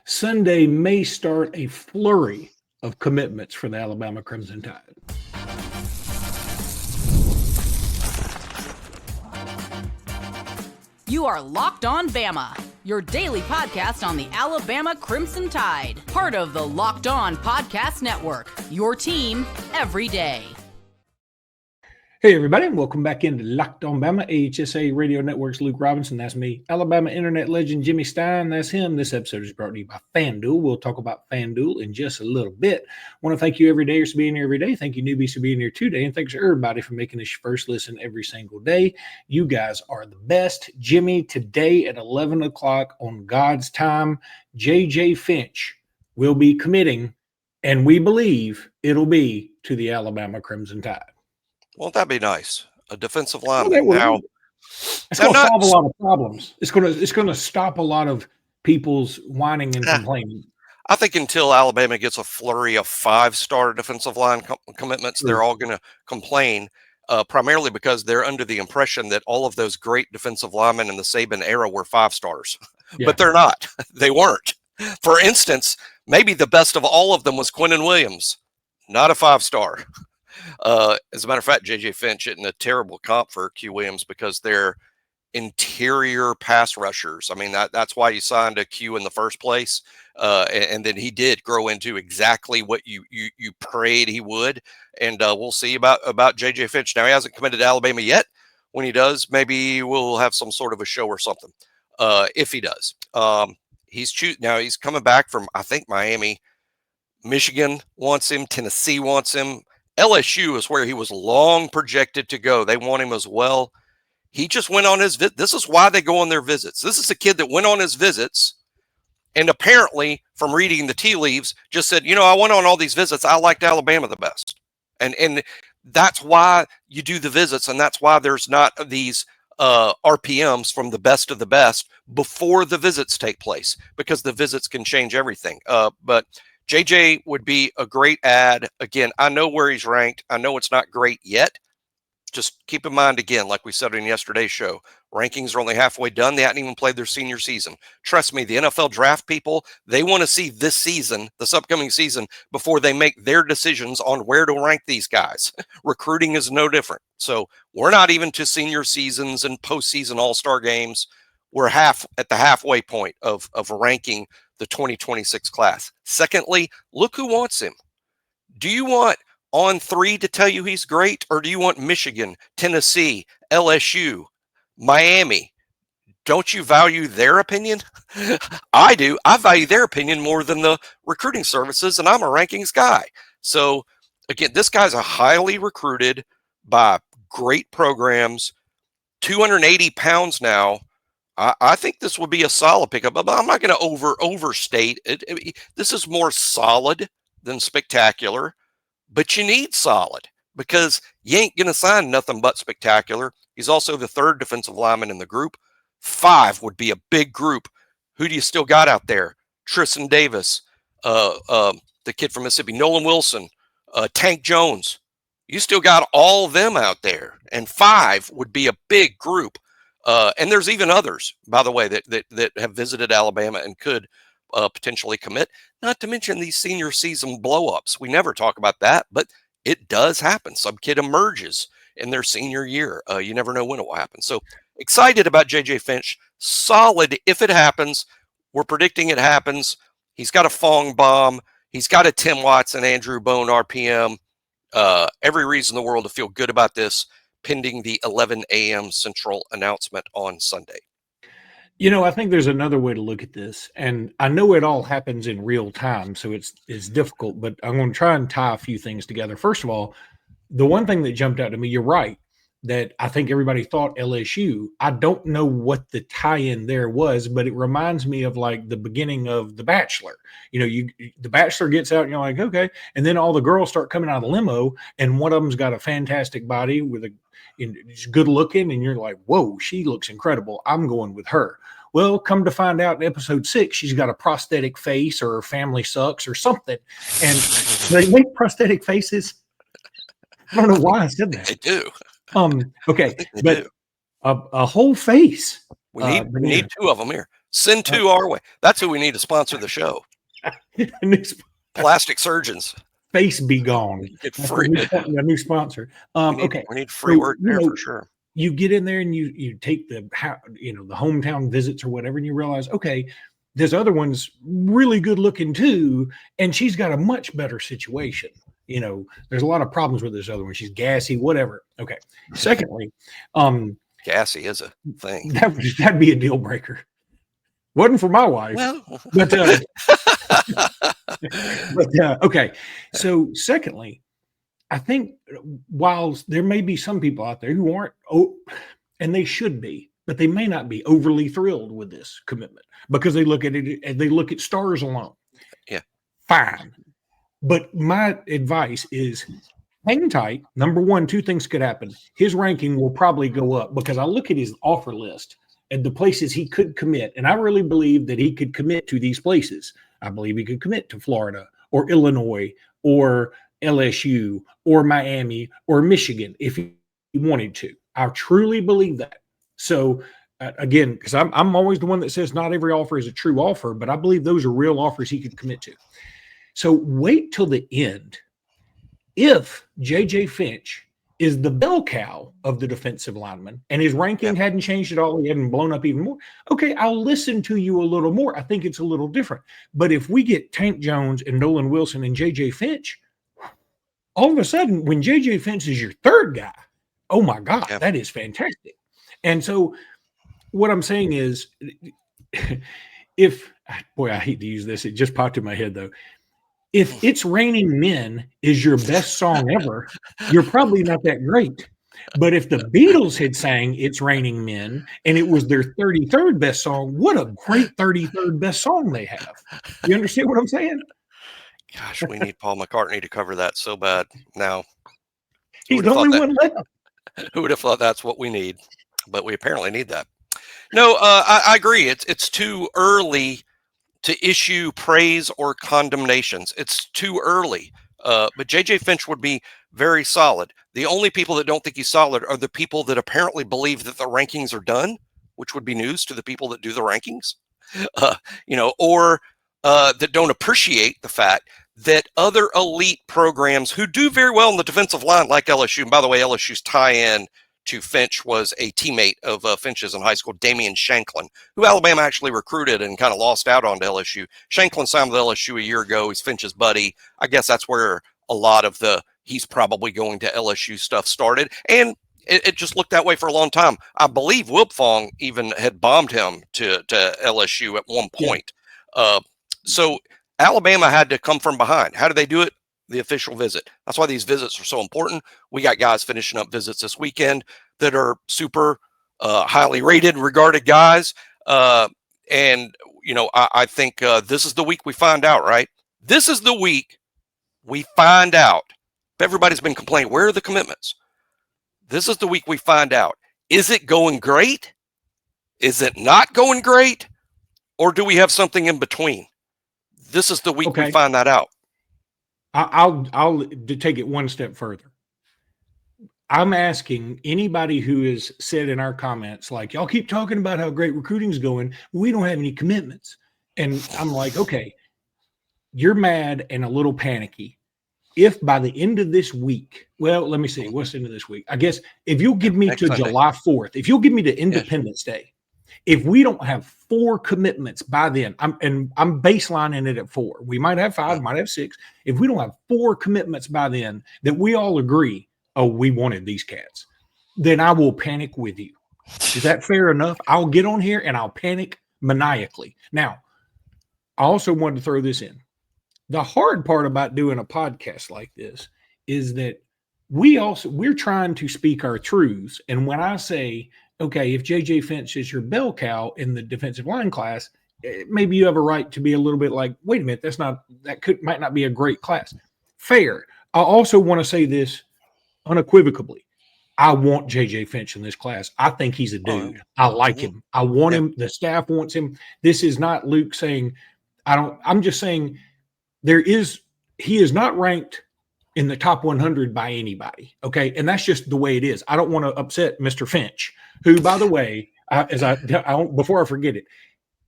Sunday may start a flurry of commitments for the Alabama Crimson Tide. You are Locked On Bama, your daily podcast on the Alabama Crimson Tide, part of the Locked On Podcast Network, your team every day. Hey, everybody, and welcome back into Locked On Bama, AHSA Radio Network's Luke Robinson. That's me. Alabama internet legend Jimmy Stein. That's him. This episode is brought to you by FanDuel. We'll talk about FanDuel in just a little bit. I want to thank you every day for being here every day. Thank you, newbies, for being here today. And thanks to everybody for making this your first listen every single day. You guys are the best. Jimmy, today at 11 o'clock on God's time, JJ Finch will be committing, and we believe it'll be to the Alabama Crimson Tide. Won't that be nice? A defensive lineman. Now, it's going to solve a lot of problems. It's going to stop a lot of people's whining and complaining. I think until Alabama gets a flurry of five-star defensive line commitments, they're all going to complain, primarily because they're under the impression that all of those great defensive linemen in the Saban era were five stars. Yeah. But they're not. They weren't. For instance, maybe the best of all of them was Quinnen Williams, not a five-star. As a matter of fact, JJ Finch isn't a terrible comp for Q Williams because they're interior pass rushers. I mean, that's why you signed a Q in the first place. And then he did grow into exactly what you prayed he would. And we'll see about JJ Finch. Now, he hasn't committed to Alabama yet. When he does, maybe we'll have some sort of a show or something. If he does. Now he's coming back from, I think, Miami. Michigan wants him. Tennessee wants him. LSU is where he was long projected to go. They want him as well. He just went on his visit. This is why they go on their visits. This is a kid that went on his visits and apparently, from reading the tea leaves, just said, I went on all these visits. I liked Alabama the best. And that's why you do the visits, and that's why there's not these RPMs from the best of the best before the visits take place, because the visits can change everything. But JJ would be a great add. Again, I know where he's ranked. I know it's not great yet. Just keep in mind, again, like we said in yesterday's show, rankings are only halfway done. They hadn't even played their senior season. Trust me, the NFL draft people, they want to see this season, this upcoming season, before they make their decisions on where to rank these guys. Recruiting is no different. So we're not even to senior seasons and postseason all-star games. We're at the halfway point of ranking the 2026 class. Secondly, look who wants him. Do you want On3 to tell you he's great, or do you want Michigan, Tennessee, LSU, Miami? Don't you value their opinion? I do. I value their opinion more than the recruiting services, and I'm a rankings guy. So, again, this guy's a highly recruited by great programs, 280 pounds now. I think this would be a solid pickup, but I'm not going to overstate it. This is more solid than spectacular, but you need solid because you ain't going to sign nothing but spectacular. He's also the third defensive lineman in the group. 5 would be a big group. Who do you still got out there? Tristan Davis, the kid from Mississippi, Nolan Wilson, Tank Jones. You still got all of them out there, and 5 would be a big group. And there's even others, by the way, that have visited Alabama and could potentially commit, not to mention these senior season blowups. We never talk about that, but it does happen. Some kid emerges in their senior year. You never know when it will happen. So excited about JJ Finch. Solid if it happens. We're predicting it happens. He's got a Fong bomb. He's got a Tim Watson, Andrew Bone RPM. Every reason in the world to feel good about this, pending the 11 a.m. Central announcement on Sunday. I think there's another way to look at this, and I know it all happens in real time, so it's difficult, but I'm going to try and tie a few things together. First of all, the one thing that jumped out to me, you're right, that I think everybody thought LSU. I don't know what the tie-in there was, but it reminds me of like the beginning of The Bachelor. The Bachelor gets out and you're like, okay, and then all the girls start coming out of the limo, and one of them's got a fantastic body with she's good looking, and you're like, whoa, she looks incredible. I'm going with her. Well, come to find out in episode 6, she's got a prosthetic face, or her family sucks or something. And they make prosthetic faces. I don't know why I said that. They do. Okay, but a whole face. We need 2 of them here. Send 2 our way. That's who we need to sponsor the show. Plastic surgeons. Face be gone. Get free. A new sponsor. Okay. We need free work there for sure. You get in there and you take the hometown visits or whatever, and you realize, okay, this other one's really good looking too, and she's got a much better situation. There's a lot of problems with this other one. She's gassy, whatever. Okay. Secondly, gassy is a thing. That'd be a deal breaker. Wasn't for my wife. Well. But okay. So secondly, I think while there may be some people out there who aren't, and they should be, but they may not be overly thrilled with this commitment because they look at it and they look at stars alone. Yeah. Fine. But my advice is hang tight. Number one, 2 things could happen. His ranking will probably go up because I look at his offer list and the places he could commit. And I really believe that he could commit to these places. I believe he could commit to Florida or Illinois or LSU or Miami or Michigan if he wanted to. I truly believe that. So again, because I'm always the one that says not every offer is a true offer, but I believe those are real offers he could commit to. So wait till the end. If JJ Finch is the bell cow of the defensive lineman and his ranking hadn't changed at all, he hadn't blown up even more, okay, I'll listen to you a little more. I think it's a little different. But if we get Tank Jones and Nolan Wilson and JJ Finch, all of a sudden, when JJ Finch is your third guy, oh my God, that is fantastic. And so what I'm saying is, I hate to use this, it just popped in my head though. If It's Raining Men is your best song ever, you're probably not that great. But if the Beatles had sang It's Raining Men and it was their 33rd best song, what a great 33rd best song they have. You understand what I'm saying? Gosh, we need Paul McCartney to cover that so bad now. He's the only one left. Who would have thought that's what we need? But we apparently need that. No, I agree. It's too early to issue praise or condemnations. It's too early. But JJ Finch would be very solid. The only people that don't think he's solid are the people that apparently believe that the rankings are done, which would be news to the people that do the rankings, or that don't appreciate the fact that other elite programs who do very well in the defensive line, like LSU, and by the way, LSU's tie-in to Finch was a teammate of Finch's in high school, Damian Shanklin, who Alabama actually recruited and kind of lost out on to LSU. Shanklin signed with LSU a year ago. He's Finch's buddy. I guess that's where a lot of he's probably going to LSU stuff started. And it just looked that way for a long time. I believe Wilpfong even had bombed him to LSU at one point. So Alabama had to come from behind. How did they do it? The official visit. That's why these visits are so important. We got guys finishing up visits this weekend that are super highly rated, regarded guys. I think this is the week we find out, right? This is the week we find out. Everybody's been complaining, where are the commitments? This is the week we find out. Is it going great? Is it not going great? Or do we have something in between? This is the week we find that out. I'll take it one step further. I'm asking anybody who has said in our comments, like, y'all keep talking about how great recruiting's going. We don't have any commitments. And I'm like, okay, you're mad and a little panicky. If by the end of this week, well, let me see, what's the end of this week? I guess if you'll give me next to Sunday. July 4th, if you'll give me to Independence Day, if we don't have 4 commitments by then, I'm baselining it at 4. We might have 5, might have 6. If we don't have 4 commitments by then that we all agree, oh, we wanted these cats, then I will panic with you. Is that fair enough? I'll get on here and I'll panic maniacally. Now, I also wanted to throw this in. The hard part about doing a podcast like this is that we're trying to speak our truths. And when I say, okay, if JJ Finch is your bell cow in the defensive line class, maybe you have a right to be a little bit like, wait a minute, might not be a great class. Fair. I also want to say this unequivocally. I want JJ Finch in this class. I think he's a dude. I like him. I want him. The staff wants him. This is not Luke saying, I'm just saying he is not ranked in the top 100 by anybody. Okay. And that's just the way it is. I don't want to upset Mr. Finch, who, by the way, before I forget it,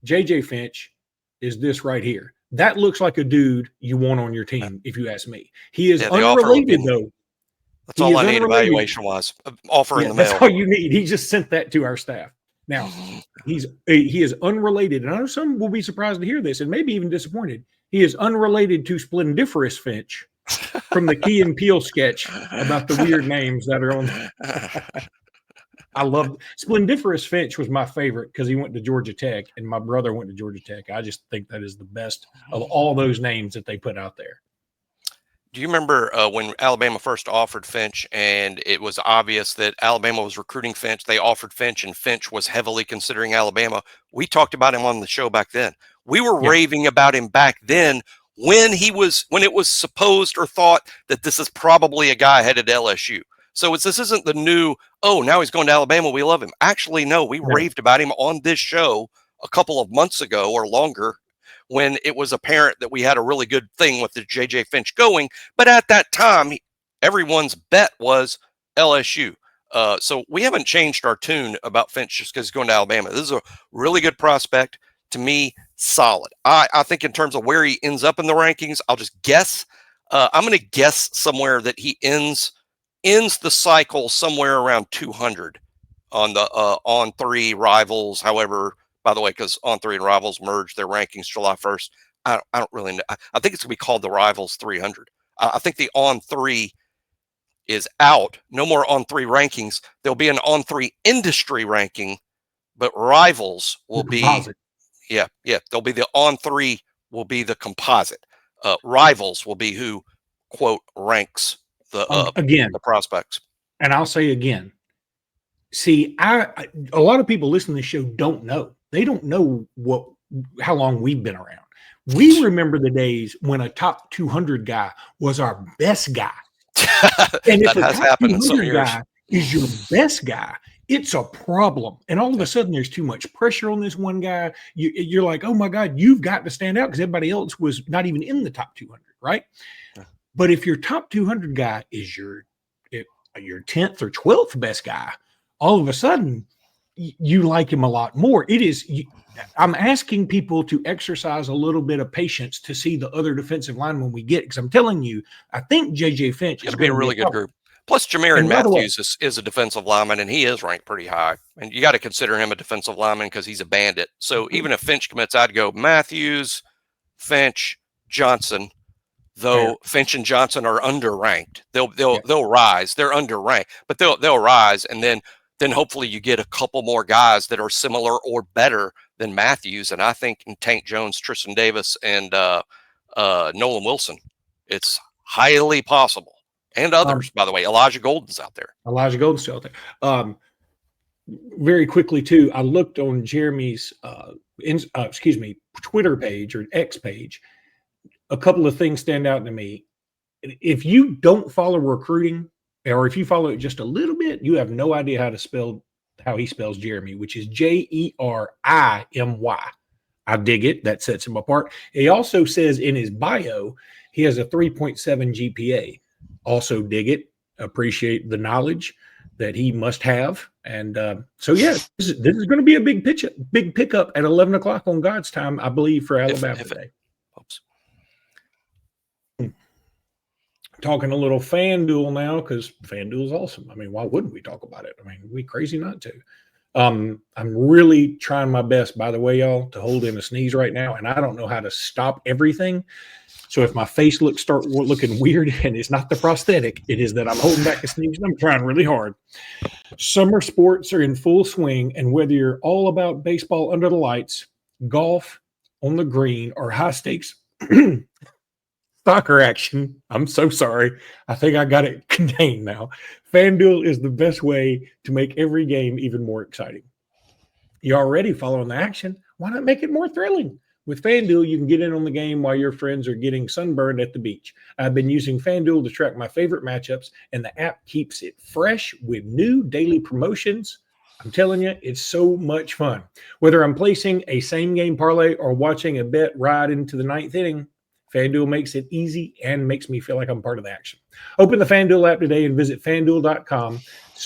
JJ Finch is this right here. That looks like a dude you want on your team, if you ask me. He is unrelated, though. That's all I need evaluation-wise. Offer in the mail. That's all you need. He just sent that to our staff. Now, he is unrelated, and I know some will be surprised to hear this and maybe even disappointed. He is unrelated to Splendiferous Finch from the Key and Peele sketch about the weird names that are on. I love Splendiferous Finch was my favorite because he went to Georgia Tech and my brother went to Georgia Tech. I just think that is the best of all those names that they put out there. Do you remember when Alabama first offered Finch and it was obvious that Alabama was recruiting Finch? They offered Finch and Finch was heavily considering Alabama. We talked about him on the show back then. We were raving about him back then when it was supposed or thought that this is probably a guy headed to LSU. So this isn't the new, oh, now he's going to Alabama, we love him. Actually, no, we raved about him on this show a couple of months ago or longer when it was apparent that we had a really good thing with the JJ Finch going. But at that time, everyone's bet was LSU. So we haven't changed our tune about Finch just because he's going to Alabama. This is a really good prospect. To me, solid. I think in terms of where he ends up in the rankings, I'll just guess. I'm going to guess somewhere that he ends the cycle somewhere around 200 on the On3 Rivals. However, by the way, because On3 and Rivals merged their rankings July 1st, I don't really know. I think it's going to be called the Rivals 300. I think the On3 is out. No more On3 rankings. There'll be an On3 industry ranking, but Rivals will be composite. There'll be the On3 will be the composite. Rivals will be who quote ranks the prospects. And I'll say again, see, a lot of people listening to the show don't know. They don't know how long we've been around. We remember the days when a top 200 guy was our best guy. And if a top 200 guy is your best guy, it's a problem. And all of a sudden there's too much pressure on this one guy. You're like, oh my God, you've got to stand out because everybody else was not even in the top 200, right? But if your top 200 guy is your 10th or 12th best guy, all of a sudden you like him a lot more. I'm asking people to exercise a little bit of patience to see the other defensive linemen we get. Because I'm telling you, I think JJ Finch is going to be a really good group. Plus, Jamarian Matthews is a defensive lineman, and he is ranked pretty high. And you got to consider him a defensive lineman because he's a bandit. So even if Finch commits, I'd go Matthews, Finch, Johnson. Though Finch and Johnson are underranked, they'll rise. They're underranked, but they'll rise, and then hopefully you get a couple more guys that are similar or better than Matthews. And I think in Tank Jones, Tristan Davis, and Nolan Wilson, it's highly possible. And others, by the way, Elijah Golden's out there. Elijah still out there. Very quickly too, I looked on Jeremy's Twitter page or X page. A couple of things stand out to me. If you don't follow recruiting, or if you follow it just a little bit, you have no idea how he spells Jeremy, which is Jerimy. I dig it. That sets him apart. He also says in his bio, he has a 3.7 GPA. Also dig it. Appreciate the knowledge that he must have. And this is going to be a big pickup at 11 o'clock on God's time, I believe, for Alabama today. Talking a little FanDuel now because FanDuel is awesome. I mean, why wouldn't we talk about it? I mean, we crazy not to. I'm really trying my best, by the way, y'all, to hold in a sneeze right now, and I don't know how to stop everything. So if my face start looking weird and it's not the prosthetic, it is that I'm holding back a sneeze and I'm trying really hard. Summer sports are in full swing, and whether you're all about baseball under the lights, golf on the green, or high stakes soccer action, I'm so sorry. I think I got it contained now. FanDuel is the best way to make every game even more exciting. You're already following the action. Why not make it more thrilling? With FanDuel, you can get in on the game while your friends are getting sunburned at the beach. I've been using FanDuel to track my favorite matchups, and the app keeps it fresh with new daily promotions. I'm telling you, it's so much fun. Whether I'm placing a same-game parlay or watching a bet ride into the ninth inning, FanDuel makes it easy and makes me feel like I'm part of the action. Open the FanDuel app today and visit FanDuel.com.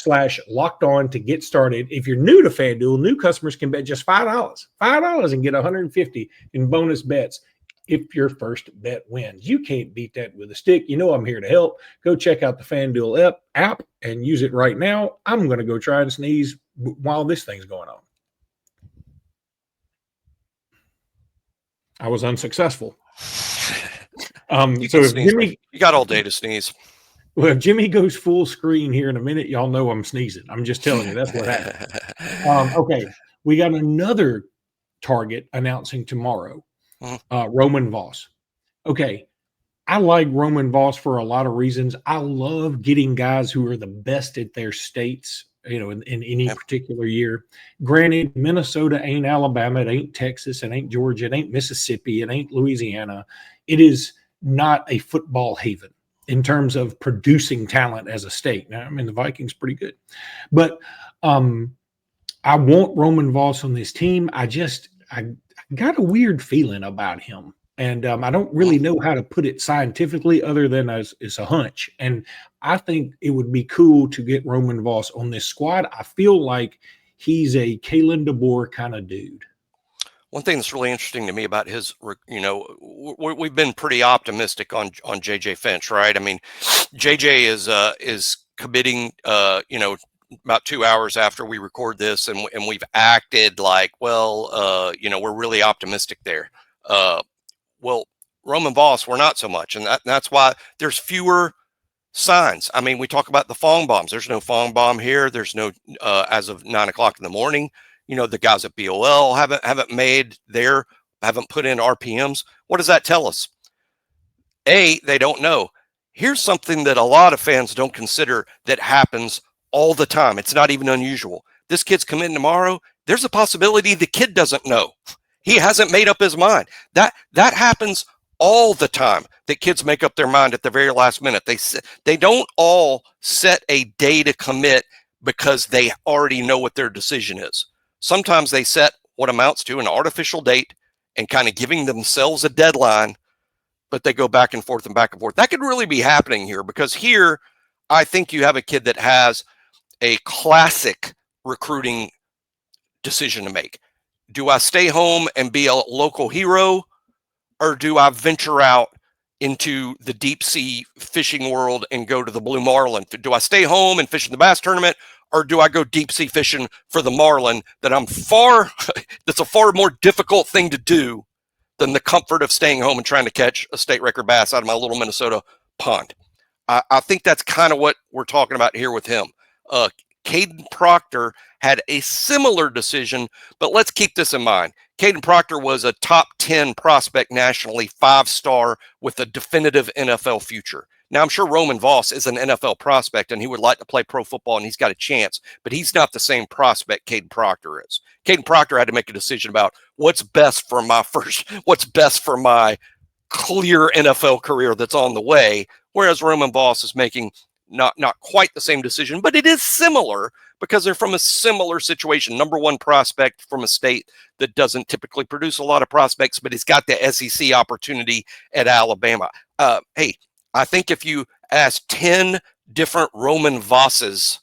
FanDuel.com/locked-on to get started. If you're new to FanDuel, new customers can bet just $5 and get $150 in bonus bets if your first bet wins. You can't beat that with a stick. You know I'm here to help. Go check out the FanDuel app and use it right now. I'm going to go try and sneeze while this thing's going on. I was unsuccessful. So if Jimmy, you got all day to sneeze. Well, if Jimmy goes full screen here in a minute, y'all know I'm sneezing. I'm just telling you, that's what happened. Okay, we got another target announcing tomorrow. Roman Voss. Okay, I like Roman Voss for a lot of reasons. I love getting guys who are the best at their states, in any particular year. Granted, Minnesota ain't Alabama, it ain't Texas, it ain't Georgia, it ain't Mississippi, it ain't Louisiana. It is not a football haven in terms of producing talent as a state. Now, I mean, the Vikings pretty good. But I want Roman Voss on this team. I got a weird feeling about him. And I don't really know how to put it scientifically other than it's a hunch. And I think it would be cool to get Roman Voss on this squad. I feel like he's a Kalen DeBoer kind of dude. One thing that's really interesting to me about his, we've been pretty optimistic on JJ Finch, right? I mean, JJ is committing, about 2 hours after we record this, and we've acted like, we're really optimistic there. Well, Roman Voss, we're not so much. And that's why there's fewer signs. I mean, we talk about the Fong bombs. There's no Fong bomb here. There's no, as of 9 o'clock in the morning, the guys at BOL haven't put in RPMs. What does that tell us? A, they don't know. Here's something that a lot of fans don't consider that happens all the time. It's not even unusual. This kid's coming tomorrow. There's a possibility the kid doesn't know. He hasn't made up his mind. That happens all the time, that kids make up their mind at the very last minute. They don't all set a day to commit because they already know what their decision is. Sometimes they set what amounts to an artificial date and kind of giving themselves a deadline, but they go back and forth and back and forth. That could really be happening here, because here I think you have a kid that has a classic recruiting decision to make. Do I stay home and be a local hero, or do I venture out into the deep sea fishing world and go to the blue marlin? Do I stay home and fish in the bass tournament, or do I go deep sea fishing for the marlin that's a far more difficult thing to do than the comfort of staying home and trying to catch a state record bass out of my little Minnesota pond? I think that's kind of what we're talking about here with him. Caden Proctor had a similar decision, but let's keep this in mind. Caden Proctor was a top 10 prospect nationally, 5-star with a definitive NFL future. Now, I'm sure Roman Voss is an NFL prospect and he would like to play pro football and he's got a chance, but he's not the same prospect Caden Proctor is. Caden Proctor had to make a decision about what's best for my clear NFL career that's on the way, whereas Roman Voss is making not quite the same decision, but it is similar because they're from a similar situation. Number one prospect from a state that doesn't typically produce a lot of prospects, but he's got the SEC opportunity at Alabama. Hey, I think if you ask 10 different Roman Vosses,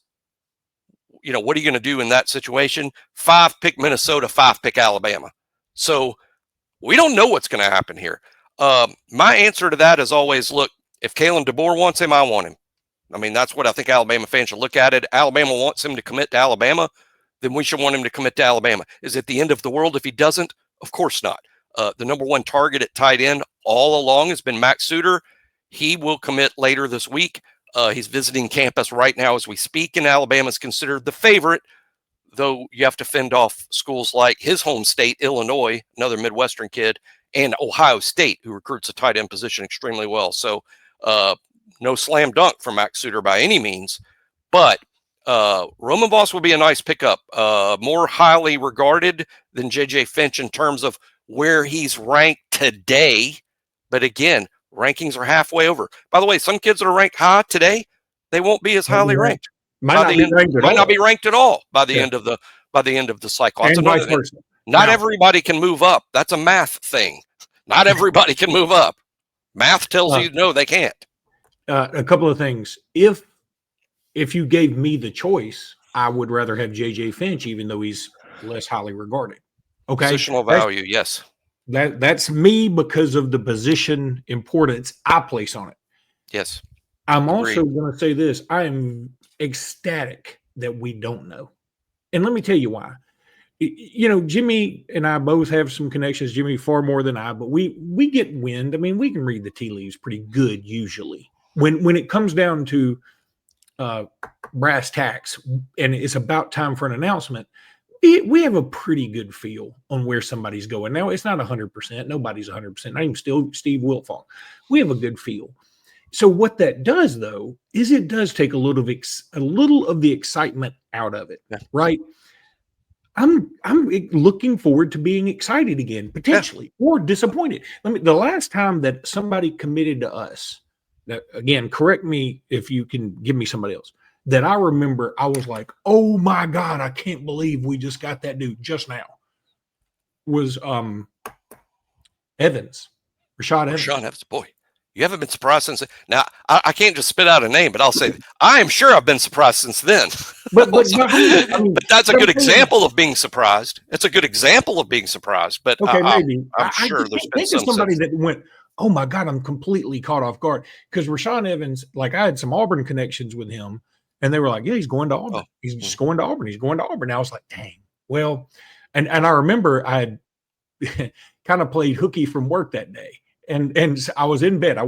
what are you going to do in that situation? 5 pick Minnesota, 5 pick Alabama. So we don't know what's going to happen here. My answer to that is always, look, if Kalen DeBoer wants him, I want him. I mean, that's what I think Alabama fans should look at it. Alabama wants him to commit to Alabama, then we should want him to commit to Alabama. Is it the end of the world if he doesn't? Of course not. The number one target at tight end all along has been Max Suter. He will commit later this week. He's visiting campus right now as we speak, and Alabama is considered the favorite, though you have to fend off schools like his home state, Illinois, another Midwestern kid, and Ohio State, who recruits a tight end position extremely well. So no slam dunk for Max Suter by any means, but Roman Voss will be a nice pickup, more highly regarded than JJ Finch in terms of where he's ranked today. But again, rankings are halfway over. By the way, some kids that are ranked high today, they won't be as highly ranked. Might not be ranked at all by the end of the cycle. And vice versa. Not everybody can move up. That's a math thing. Not everybody can move up. Math tells you no, they can't. A couple of things. If if you gave me the choice, I would rather have JJ Finch, even though he's less highly regarded. Okay. Positional value, yes. That's me because of the position importance I place on it. Yes. I'm also going to say this. I am ecstatic that we don't know. And let me tell you why. You know, Jimmy and I both have some connections. Jimmy far more than I, but we get wind. I mean, we can read the tea leaves pretty good usually. When it comes down to brass tacks and it's about time for an announcement, we have a pretty good feel on where somebody's going. Now, it's not 100%. Nobody's 100%. Not even still Steve Wiltfong. We have a good feel. So what that does, though, is it does take a little of the excitement out of it, right? I'm looking forward to being excited again, potentially, or disappointed. The last time that somebody committed to us, that, again, correct me if you can give me somebody else, that I remember I was like, oh my God, I can't believe we just got that dude just now, was Evans, Rashad Evans. Rashad Evans, boy. You haven't been surprised since. Now, I can't just spit out a name, but I'll say I am sure I've been surprised since then. But that's a good example of being surprised. It's a good example of being surprised. But okay, maybe I'm sure there's been somebody that went, oh my God, I'm completely caught off guard. Because Rashawn Evans, like I had some Auburn connections with him, and they were like, yeah, he's going to Auburn. Oh. He's just going to Auburn. He's going to Auburn. And I was like, dang. Well, and I remember I had kind of played hooky from work that day. And I was in bed. I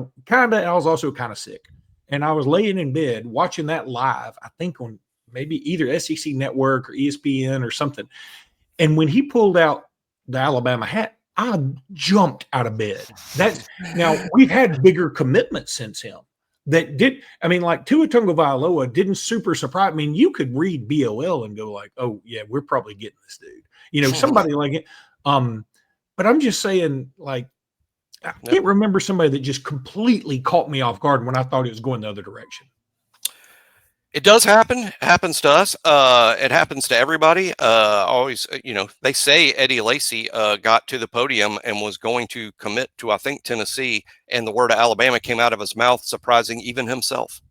was also kind of sick. And I was laying in bed watching that live, I think on maybe either SEC Network or ESPN or something. And when he pulled out the Alabama hat, I jumped out of bed. Now we've had bigger commitments since him that did. I mean, like Tua Tagovailoa didn't super surprise. I mean, you could read BOL and go like, oh yeah, we're probably getting this dude. You know, somebody like it. But I'm just saying, like, I can't remember somebody that just completely caught me off guard when I thought it was going the other direction. It does happen. It happens to us. It happens to everybody. Always, they say Eddie Lacy got to the podium and was going to commit to, I think, Tennessee, and the word of Alabama came out of his mouth, surprising even himself.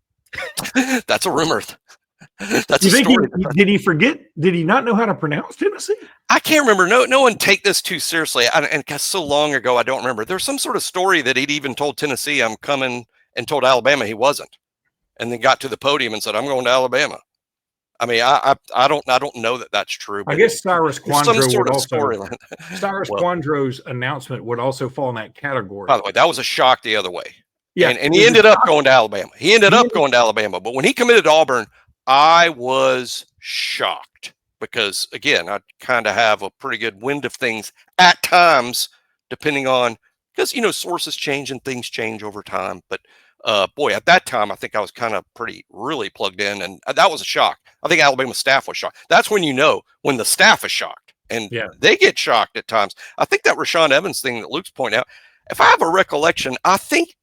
That's a rumor. That's a story. Did he forget? Did he not know how to pronounce Tennessee? I can't remember. No one take this too seriously. And so long ago, I don't remember. There's some sort of story that he'd even told Tennessee I'm coming, and told Alabama he wasn't, and then got to the podium and said I'm going to Alabama. I mean, I don't know that that's true. I guess Cyrus Quandro Quandro's announcement would also fall in that category. By the way, that was a shock the other way. Yeah, and he ended up going to Alabama. But when he committed to Auburn, I was shocked because, again, I kind of have a pretty good wind of things at times, depending on, because, sources change and things change over time. But, boy, at that time, I think I was kind of really plugged in, and that was a shock. I think Alabama staff was shocked. That's when when the staff is shocked, and they get shocked at times. I think that Rashawn Evans thing that Luke's pointing out, if I have a recollection, I think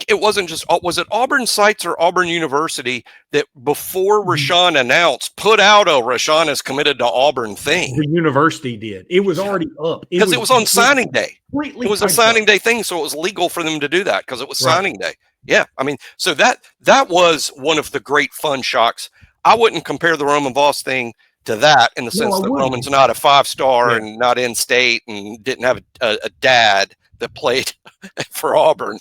it wasn't just, was it Auburn Sites or Auburn University that before Rashawn announced, put out a Rashawn is committed to Auburn thing? The university did. It was already up. Because it was on signing day. It was a signing day thing, so it was legal for them to do that because it was signing day. Yeah, I mean, so that was one of the great fun shocks. I wouldn't compare the Roman Voss thing to that in the sense that Roman's not a 5-star and not in state and didn't have a dad that played for Auburn.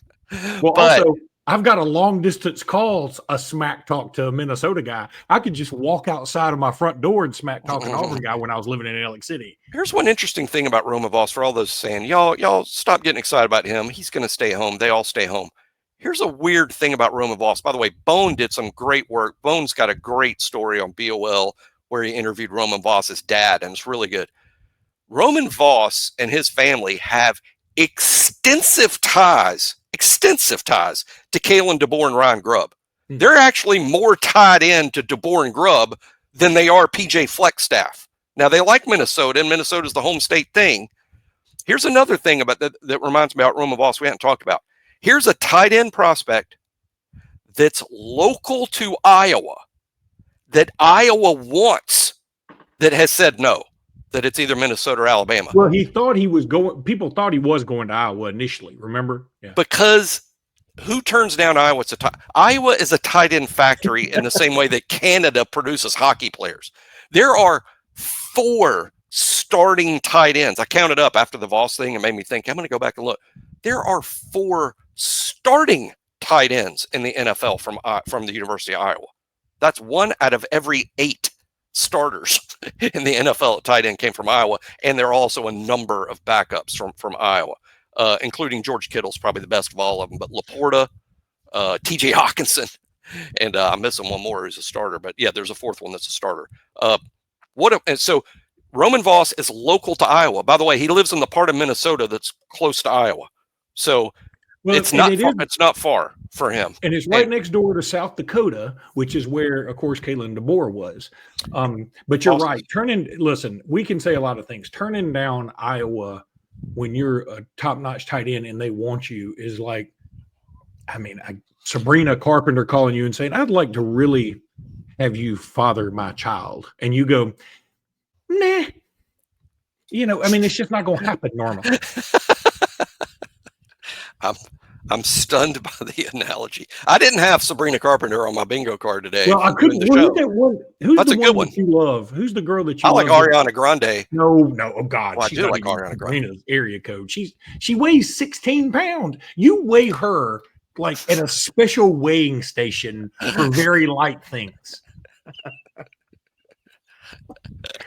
Well, also, I've got a long distance call, a smack talk to a Minnesota guy. I could just walk outside of my front door and smack talk an Auburn guy when I was living in Alex City. Here's one interesting thing about Roman Voss for all those saying, y'all stop getting excited about him. He's going to stay home. They all stay home. Here's a weird thing about Roman Voss. By the way, Bone did some great work. Bone's got a great story on BOL where he interviewed Roman Voss's dad, and it's really good. Roman Voss and his family have extensive ties to Kalen DeBoer and Ryan Grubb. They're actually more tied in to DeBoer and Grubb than they are PJ Fleck staff. Now, they like Minnesota, and Minnesota's the home state thing. Here's another thing about that reminds me about Roman Voss we haven't talked about. Here's a tight end prospect that's local to Iowa, that Iowa wants, that has said no, that it's either Minnesota or Alabama. Well, people thought he was going to Iowa initially, remember? Yeah. Because who turns down Iowa? Iowa is a tight end factory in the same way that Canada produces hockey players. There are 4 starting tight ends. I counted up after the Voss thing and made me think, I'm going to go back and look. There are 4 starting tight ends in the NFL from the University of Iowa. That's 1 out of every 8 starters in the NFL at tight end came from Iowa, and there are also a number of backups from Iowa, including George Kittle's probably the best of all of them, but Laporta, TJ Hawkinson, and I'm missing one more who's a starter, but yeah, there's a 4th one that's a starter. And so Roman Voss is local to Iowa. By the way, he lives in the part of Minnesota that's close to Iowa, so it's not far for him. And it's right next door to South Dakota, which is where, of course, Kalen DeBoer was. But you're right. Listen, we can say a lot of things. Turning down Iowa when you're a top-notch tight end and they want you is like, Sabrina Carpenter calling you and saying, I'd like to really have you father my child. And you go, nah. It's just not going to happen normally. I'm stunned by the analogy. I didn't have Sabrina Carpenter on my bingo card today. Well, I couldn't. That's a good one. You love? Who's the girl that you love? I like Ariana Grande. No. Oh God, well, I do like Ariana Grande. Sabrina's area code. She weighs 16 pounds. You weigh her like at a special weighing station for very light things.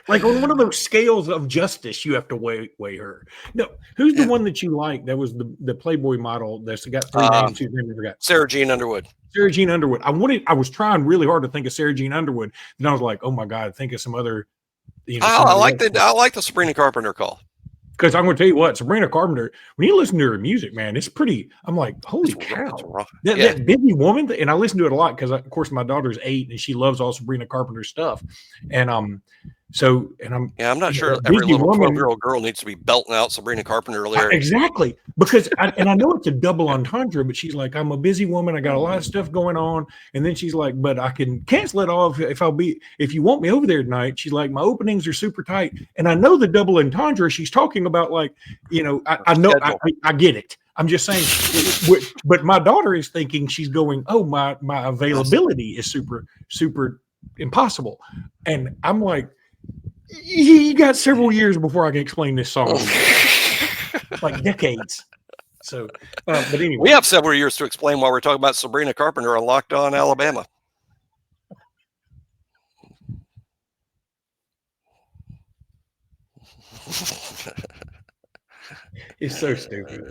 Like on one of those scales of justice, you have to weigh her. No, who's the one that you like? That was the Playboy model that's got 3 names. Whose name I forgot. Sarah Jean Underwood. Sarah Jean Underwood. I was trying really hard to think of Sarah Jean Underwood, and I was like, oh my God, think of some other. I like the Sabrina Carpenter call. Because I'm going to tell you what, Sabrina Carpenter, when you listen to her music, man, it's pretty. I'm like, holy cow. That busy woman. And I listen to it a lot because, of course, my daughter's 8 and she loves all Sabrina Carpenter stuff. And I'm not sure every little 12-year-old girl needs to be belting out Sabrina Carpenter lyrics. Exactly. Because I know it's a double entendre, but she's like, I'm a busy woman. I got a lot of stuff going on. And then she's like, but I can cancel it off if you want me over there tonight. She's like, my openings are super tight. And I know the double entendre she's talking about, like, I know, I get it. I'm just saying, but my daughter is thinking, she's going, oh, my availability is super, super impossible. And I'm like, you got several years before I can explain this song. Like decades. So, but anyway. We have several years to explain why we're talking about Sabrina Carpenter on Locked On Alabama. It's so stupid.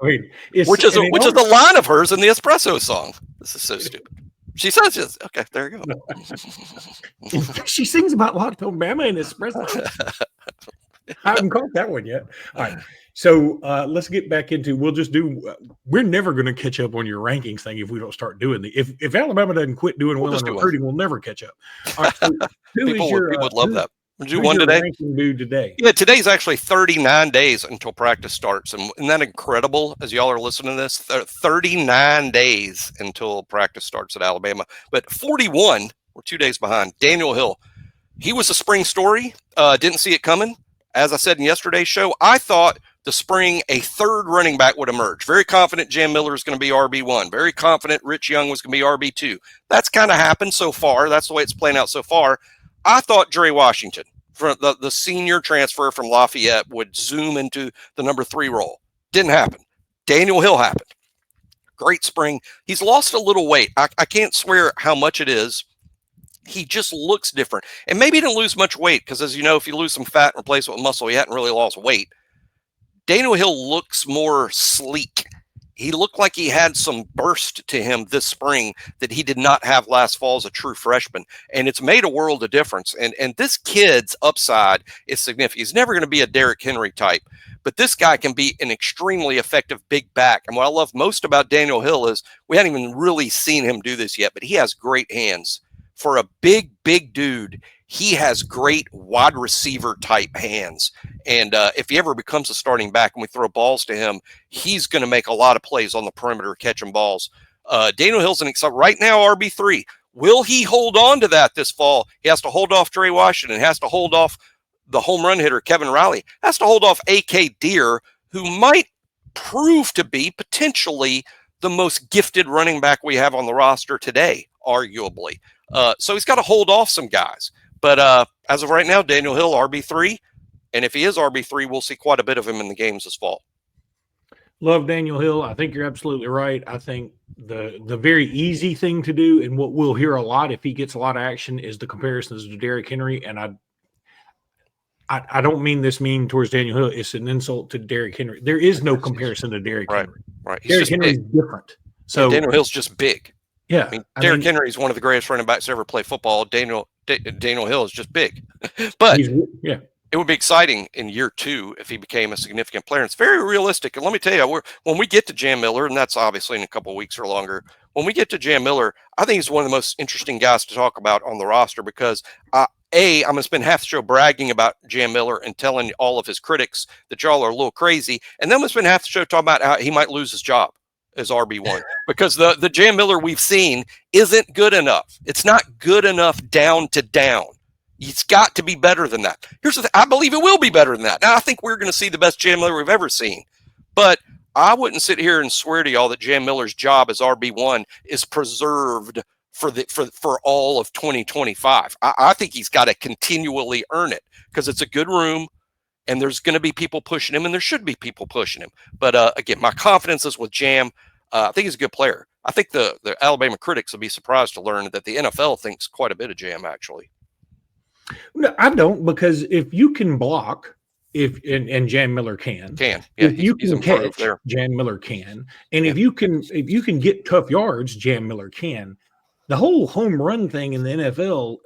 Which is the line of hers in the Espresso song. This is so stupid. She says this. Okay, there you go. No. She sings about Locked On Bama and Espresso. I haven't caught that one yet. All right. So let's get back into. We're never going to catch up on your rankings thing if we don't start doing if Alabama doesn't quit doing well in recruiting, we'll never catch up. All right. So people would love that. Do one today? Do today? Yeah, today's actually 39 days until practice starts. And isn't that incredible as y'all are listening to this? 39 days until practice starts at Alabama. But 41, we're 2 days behind. Daniel Hill, he was a spring story. Didn't see it coming. As I said in yesterday's show, I thought the spring a third running back would emerge. Very confident Jam Miller is going to be RB1. Very confident Rich Young was going to be RB2. That's kind of happened so far. That's the way it's playing out so far. I thought Dre Washington, for the senior transfer from Lafayette, would zoom into the number 3 role. Didn't happen. Daniel Hill happened. Great spring. He's lost a little weight. I can't swear how much it is. He just looks different. And maybe he didn't lose much weight because, as you know, if you lose some fat and replace it with muscle, he hadn't really lost weight. Daniel Hill looks more sleek. He looked like he had some burst to him this spring that he did not have last fall as a true freshman. And it's made a world of difference. And this kid's upside is significant. He's never going to be a Derrick Henry type, but this guy can be an extremely effective big back. And what I love most about Daniel Hill is we hadn't even really seen him do this yet, but he has great hands. For a big dude, he has great wide receiver type hands. And if he ever becomes a starting back and we throw balls to him, he's going to make a lot of plays on the perimeter catching balls. Daniel Hill's right now RB3. Will he hold on to that this fall? He has to hold off Dre Washington, has to hold off the home run hitter Kevin Riley, has to hold off A.K. Deere, who might prove to be potentially the most gifted running back we have on the roster today, arguably. So he's got to hold off some guys. But as of right now, Daniel Hill, RB3. And if he is RB3, we'll see quite a bit of him in the games this fall. Love Daniel Hill. I think you're absolutely right. I think the very easy thing to do, and what we'll hear a lot if he gets a lot of action, is the comparisons to Derrick Henry. And I don't mean this mean towards Daniel Hill. It's an insult to Derrick Henry. There is no comparison to Derrick Henry. Right. Derrick Henry is different. So Daniel Hill's just big. Yeah. I mean, Derrick Henry is one of the greatest running backs to ever play football. Daniel Hill is just big. But it would be exciting in year 2 if he became a significant player. And it's very realistic. And let me tell you, when we get to Jam Miller, and that's obviously in a couple of weeks or longer, when we get to Jam Miller, I think he's one of the most interesting guys to talk about on the roster because, I'm going to spend half the show bragging about Jam Miller and telling all of his critics that y'all are a little crazy. And then we'll spend half the show talking about how he might lose his job as RB1 because the Jam Miller we've seen isn't good enough. It's not good enough down to down. It's got to be better than that. Here's the thing. I believe it will be better than that. Now, I think we're going to see the best Jam Miller we've ever seen. But I wouldn't sit here and swear to y'all that Jam Miller's job as RB1 is preserved for all of 2025. I think he's got to continually earn it because it's a good room and there's going to be people pushing him and there should be people pushing him. But again, my confidence is with Jam. I think he's a good player. I think the Alabama critics will be surprised to learn that the NFL thinks quite a bit of Jam, actually. No, I don't, because if you can block, and Jam Miller can, if you can catch, there. Jam Miller can, and if you can get tough yards, Jam Miller can. The whole home run thing in the NFL,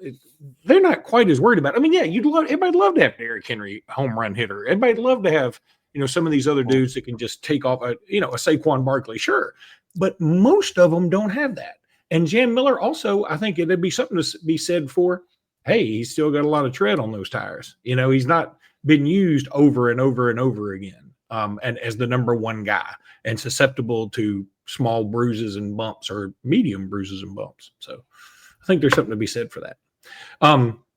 they're not quite as worried about it. I mean, yeah, everybody'd love to have Derrick Henry home run hitter. Everybody'd love to have, some of these other dudes that can just take off a Saquon Barkley, sure, but most of them don't have that. And Jam Miller also, I think it'd be something to be said for. Hey, he's still got a lot of tread on those tires. He's not been used over and over and over again, and as the number one guy and susceptible to small bruises and bumps or medium bruises and bumps. So I think there's something to be said for that.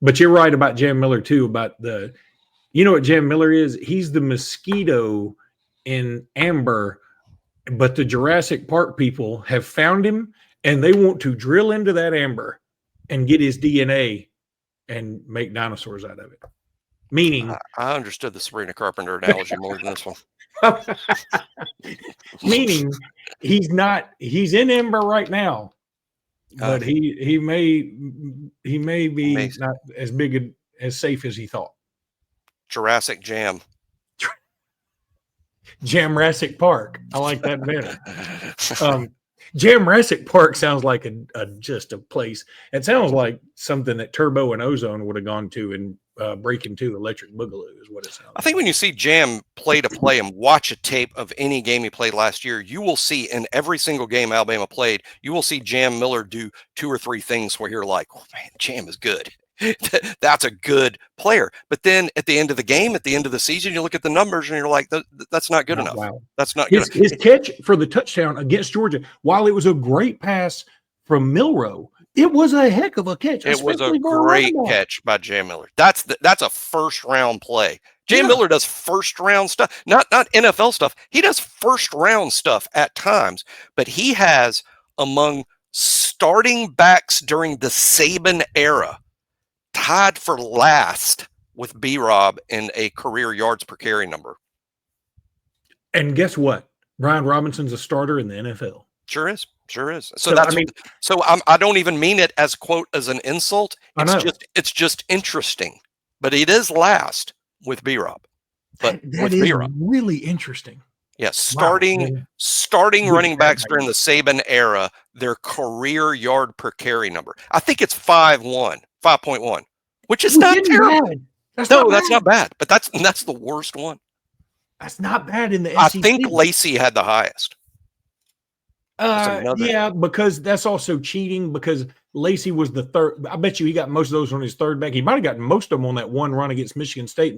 But you're right about Jam Miller too, about what Jam Miller is? He's the mosquito in amber, but the Jurassic Park people have found him and they want to drill into that amber and get his DNA and make dinosaurs out of it. Meaning, I understood the Sabrina Carpenter analogy more than this one. Meaning, he's in Ember right now, but he may be amazing. Not as big as safe as he thought. Jurassic Jam. Jamrassic Park. I like that better. Jamrassic Park sounds like just a place. It sounds like something that Turbo and Ozone would have gone to and Breaking 2 Electric Boogaloo is what it sounds like. I think when you see Jam play and watch a tape of any game he played last year, you will see in every single game Alabama played, you will see Jam Miller do 2 or 3 things where you're like, oh man, Jam is good. That's a good player. But then at the end of the game, at the end of the season, you look at the numbers and you're like, that's not good enough. Wow. That's not good enough. His catch for the touchdown against Georgia, while it was a great pass from Milroe, it was a heck of a catch. It was a great catch by Jam Miller. That's a first round play. Jam Miller does first round stuff, not NFL stuff. He does first round stuff at times, but he has among starting backs during the Saban era tied for last with B-Rob in a career yards per carry number. And guess what? Brian Robinson's a starter in the NFL. Sure is. So I don't even mean it as as an insult. It's just interesting. But it is last with B-Rob. But that is B-Rob. Really interesting. Yeah, starting running backs during the Saban era, their career yard per carry number. I think it's 5.1, which is not terrible. That's not bad. But that's the worst one. That's not bad in the SEC. I think Lacey had the highest. Yeah, because that's also cheating because Lacey was the third. I bet you he got most of those on his third back. He might have gotten most of them on that one run against Michigan State.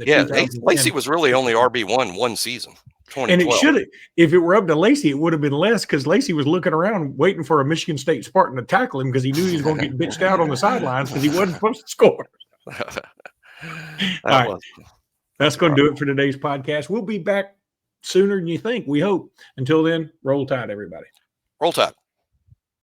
Lacey was really only RB1 one season. And it should have, if it were up to Lacey, it would have been less because Lacey was looking around waiting for a Michigan State Spartan to tackle him because he knew he was going to get bitched out on the sidelines because he wasn't supposed to score. All right. That's going to do it for today's podcast. We'll be back sooner than you think, we hope. Until then, roll tide, everybody. Roll Tide.